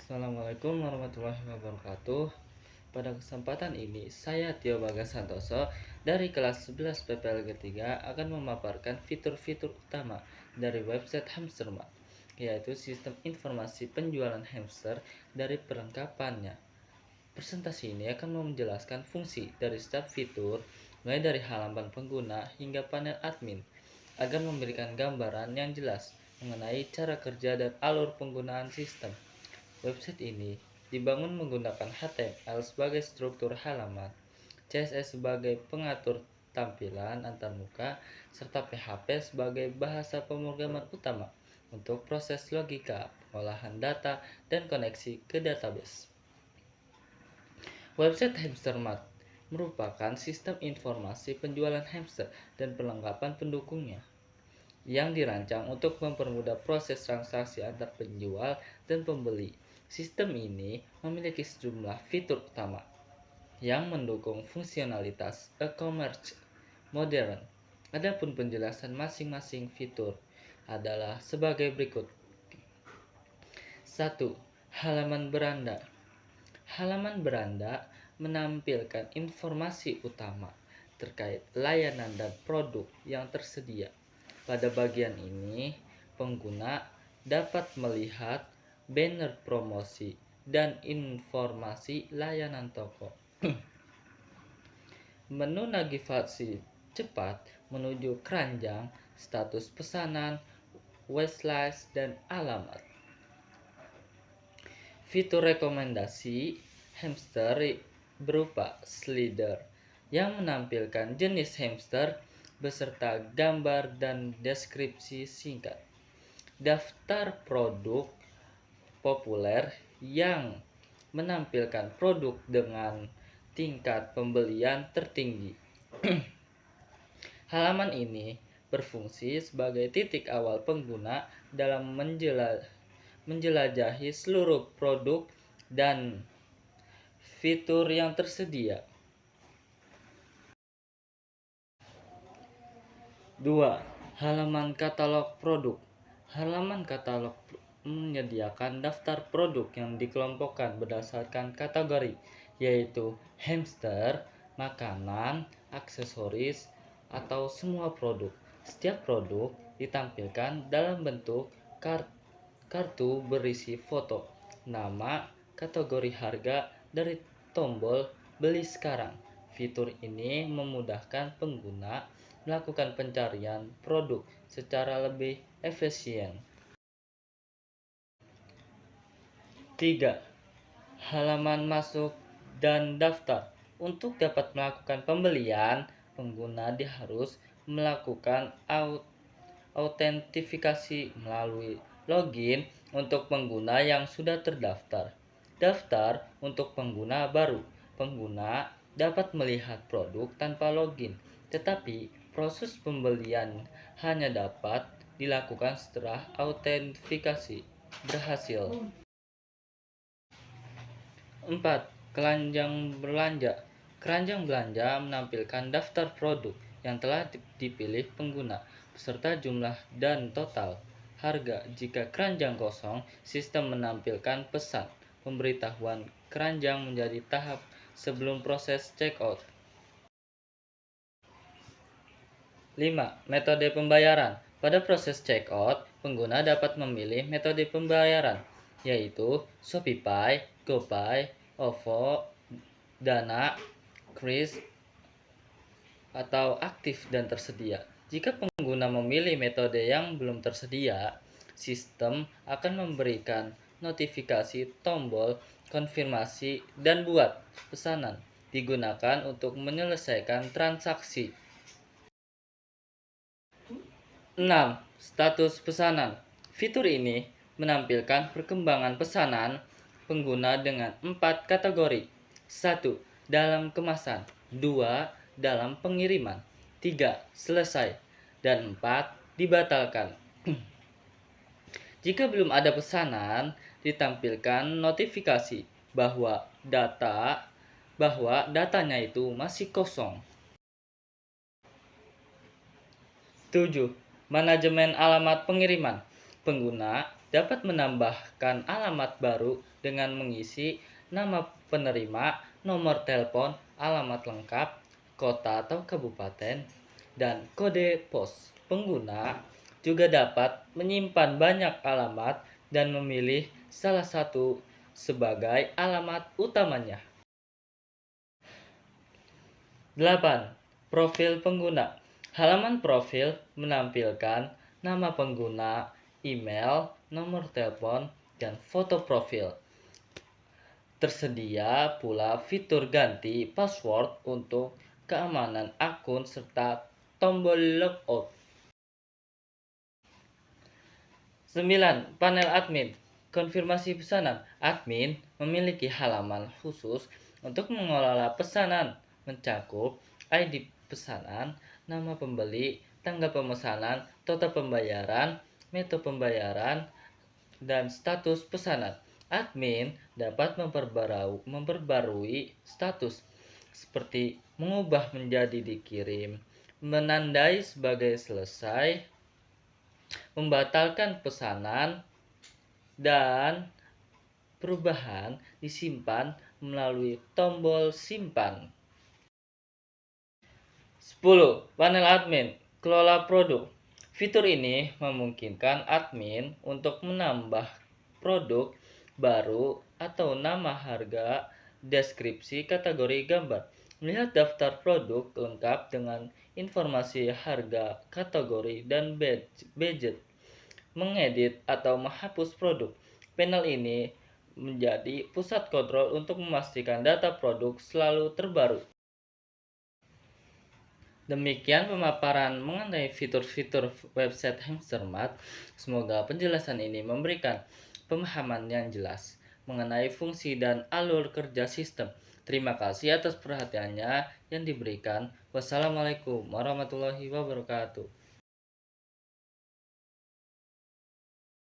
Assalamualaikum warahmatullahi wabarakatuh. Pada kesempatan ini, saya Tio Bagas Santoso dari kelas 11 PPLG 3 akan memaparkan fitur-fitur utama dari website Hamstermart, yaitu sistem informasi penjualan hamster dari perlengkapannya. Presentasi ini akan menjelaskan fungsi dari setiap fitur, mulai dari halaman pengguna hingga panel admin, agar memberikan gambaran yang jelas mengenai cara kerja dan alur penggunaan sistem. Website ini dibangun menggunakan HTML sebagai struktur halaman, CSS sebagai pengatur tampilan antarmuka, serta PHP sebagai bahasa pemrograman utama untuk proses logika, pengolahan data, dan koneksi ke database. Website Hamstermart merupakan sistem informasi penjualan hamster dan perlengkapan pendukungnya yang dirancang untuk mempermudah proses transaksi antar penjual dan pembeli. Sistem ini memiliki sejumlah fitur utama yang mendukung fungsionalitas e-commerce modern. Adapun penjelasan masing-masing fitur adalah sebagai berikut. 1. Halaman beranda. Halaman beranda menampilkan informasi utama terkait layanan dan produk yang tersedia. Pada bagian ini, pengguna dapat melihat banner promosi dan informasi layanan toko. Menu navigasi cepat menuju keranjang, status pesanan, wishlist, dan alamat. Fitur rekomendasi hamster berupa slider yang menampilkan jenis hamster beserta gambar dan deskripsi singkat. Daftar produk populer yang menampilkan produk dengan tingkat pembelian tertinggi. Halaman ini berfungsi sebagai titik awal pengguna dalam menjelajahi seluruh produk dan fitur yang tersedia. 2. Halaman katalog produk. Halaman katalog menyediakan daftar produk yang dikelompokkan berdasarkan kategori, yaitu hamster, makanan, aksesoris, atau semua produk. Setiap produk ditampilkan dalam bentuk kartu berisi foto, nama, kategori harga, dari tombol beli sekarang. Fitur ini memudahkan pengguna melakukan pencarian produk secara lebih efisien. 3. Halaman masuk dan daftar. Untuk dapat melakukan pembelian, pengguna harus melakukan autentifikasi melalui login untuk pengguna yang sudah terdaftar. Daftar untuk pengguna baru. Pengguna dapat melihat produk tanpa login, tetapi proses pembelian hanya dapat dilakukan setelah autentifikasi berhasil. 4. Keranjang belanja. Keranjang belanja menampilkan daftar produk yang telah dipilih pengguna, beserta jumlah dan total harga. Jika keranjang kosong, sistem menampilkan pesan pemberitahuan keranjang menjadi tahap sebelum proses checkout. 5. Metode pembayaran. Pada proses checkout, pengguna dapat memilih metode pembayaran, yaitu Shopee, GoPay, OVO, Dana, Kris, atau aktif dan tersedia. Jika pengguna memilih metode yang belum tersedia, sistem akan memberikan notifikasi tombol konfirmasi dan buat pesanan digunakan untuk menyelesaikan transaksi. 6. Status pesanan. Fitur ini menampilkan perkembangan pesanan pengguna dengan 4 kategori. 1. Dalam kemasan. 2. Dalam pengiriman. 3. Selesai. Dan 4. Dibatalkan. Jika belum ada pesanan, ditampilkan notifikasi bahwa datanya itu masih kosong. 7. Manajemen alamat pengiriman. Pengguna dapat menambahkan alamat baru dengan mengisi nama penerima, nomor telepon, alamat lengkap, kota atau kabupaten, dan kode pos. Pengguna juga dapat menyimpan banyak alamat dan memilih salah satu sebagai alamat utamanya. 8. Profil pengguna. Halaman profil menampilkan nama pengguna, email, nomor telepon, dan foto profil. Tersedia pula fitur ganti password untuk keamanan akun serta tombol logout. 9. Panel admin. Konfirmasi pesanan. Admin memiliki halaman khusus untuk mengelola pesanan, mencakup ID pesanan, nama pembeli, tanggal pemesanan, total pembayaran, metode pembayaran, dan status pesanan. Admin dapat memperbarui status seperti mengubah menjadi dikirim, menandai sebagai selesai, membatalkan pesanan, dan perubahan disimpan melalui tombol simpan. 10. Panel admin. Kelola produk. Fitur ini memungkinkan admin untuk menambah produk baru atau nama harga, deskripsi, kategori, gambar. Melihat daftar produk lengkap dengan informasi harga, kategori, dan budget. Mengedit atau menghapus produk. Panel ini menjadi pusat kontrol untuk memastikan data produk selalu terbaru. Demikian pemaparan mengenai fitur-fitur website Hamstermart. Semoga penjelasan ini memberikan pemahaman yang jelas mengenai fungsi dan alur kerja sistem. Terima kasih atas perhatiannya yang diberikan. Wassalamualaikum warahmatullahi wabarakatuh.